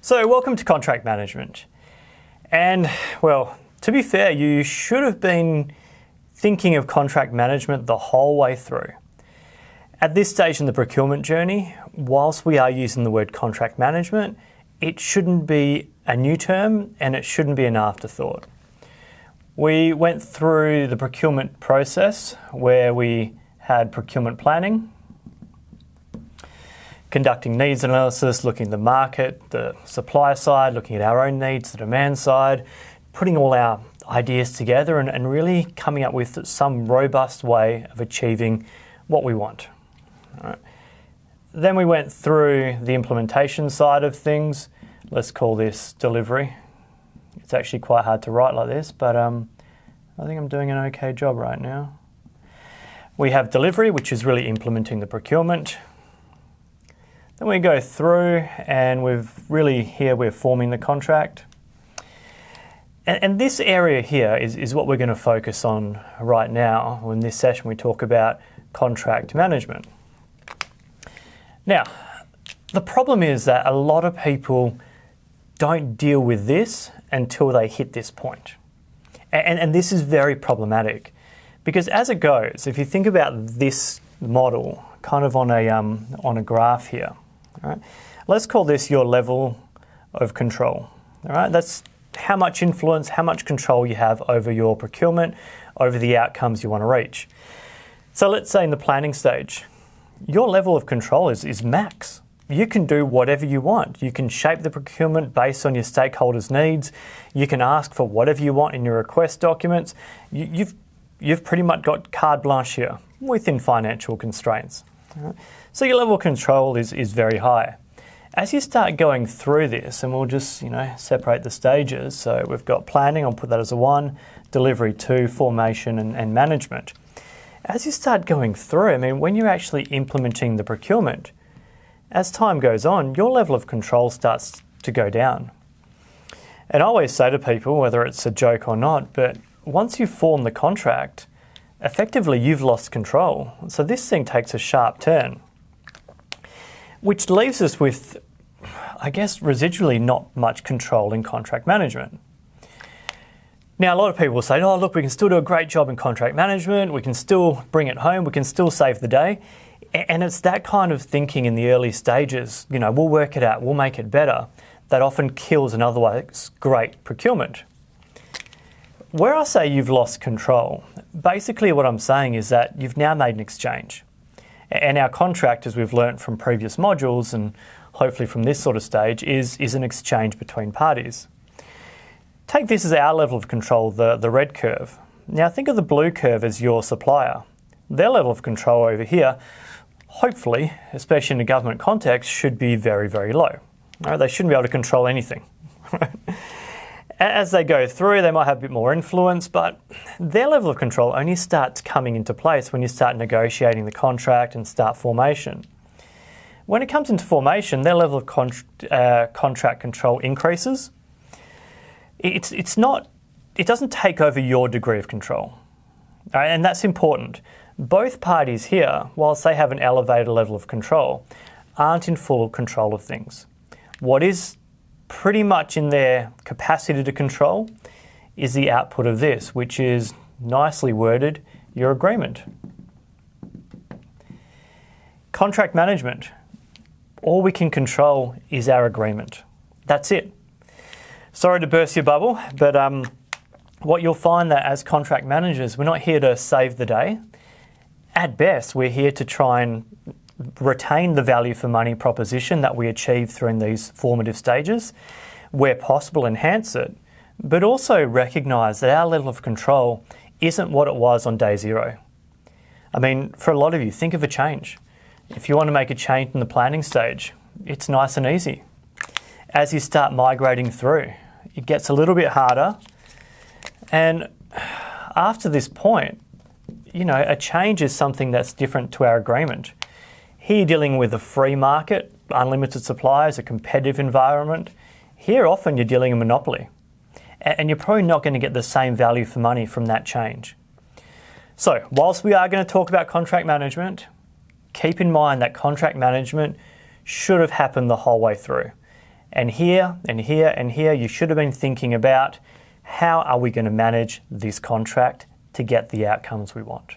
So welcome to contract management. And well, to be fair, you should have been thinking of contract management the whole way through. At this stage in the procurement journey, whilst we are using the word contract management, it shouldn't be a new term and it shouldn't be an afterthought. We went through the procurement process where we had procurement planning, conducting needs analysis, looking at the market, the supplier side, looking at our own needs, the demand side, putting all our ideas together and really coming up with some robust way of achieving what we want. All right. Then we went through the implementation side of things. Let's call this delivery. It's actually quite hard to write like this, but I think I'm doing an okay job right now. We have delivery, which is really implementing the procurement. Then we go through and we're forming the contract. And this area here is what we're going to focus on right now. In this session, we talk about contract management. Now, the problem is that a lot of people don't deal with this until they hit this point. And this is very problematic because as it goes, if you think about this model kind of on a graph here, all right, let's call this your level of control. All right, that's how much influence, how much control you have over your procurement, over the outcomes you want to reach. So let's say in the planning stage, your level of control is max. You can do whatever you want. You can shape the procurement based on your stakeholders' needs. You can ask for whatever you want in your request documents. You've pretty much got carte blanche here within financial constraints. All right? So your level of control is very high. As you start going through this, and we'll just separate the stages. So we've got planning, I'll put that as a 1, delivery 2, formation and management. As you start going through, when you're actually implementing the procurement, as time goes on, your level of control starts to go down. And I always say to people, whether it's a joke or not, but once you form the contract, effectively you've lost control. So this thing takes a sharp turn, which leaves us with, I guess, residually not much control in contract management. Now, a lot of people will say, oh, look, we can still do a great job in contract management. We can still bring it home. We can still save the day. And it's that kind of thinking in the early stages, we'll work it out, we'll make it better, that often kills an otherwise great procurement. Where I say you've lost control, basically what I'm saying is that you've now made an exchange. And our contract, as we've learnt from previous modules and hopefully from this sort of stage, is an exchange between parties. Take this as our level of control, the red curve. Now think of the blue curve as your supplier. Their level of control over here, hopefully, especially in a government context, should be very, very low. Right? They shouldn't be able to control anything. As they go through, they might have a bit more influence, but their level of control only starts coming into place when you start negotiating the contract and start formation. When it comes into formation, their level of contract control increases. It doesn't take over your degree of control. Right? And that's important. Both parties here, whilst they have an elevated level of control, aren't in full control of things. What is pretty much in their capacity to control is the output of this, which is nicely worded, your agreement. Contract management, all we can control is our agreement. That's it. Sorry to burst your bubble, but what you'll find that as contract managers, we're not here to save the day. At best, we're here to try and retain the value for money proposition that we achieve through in these formative stages, where possible enhance it, but also recognise that our level of control isn't what it was on day 0. For a lot of you, think of a change. If you want to make a change in the planning stage, it's nice and easy. As you start migrating through, it gets a little bit harder, and after this point, a change is something that's different to our agreement. Here you're dealing with a free market, unlimited suppliers, a competitive environment. Here often you're dealing a monopoly. And you're probably not going to get the same value for money from that change. So whilst we are going to talk about contract management, keep in mind that contract management should have happened the whole way through. And here, and here, and here, you should have been thinking about how are we going to manage this contract to get the outcomes we want.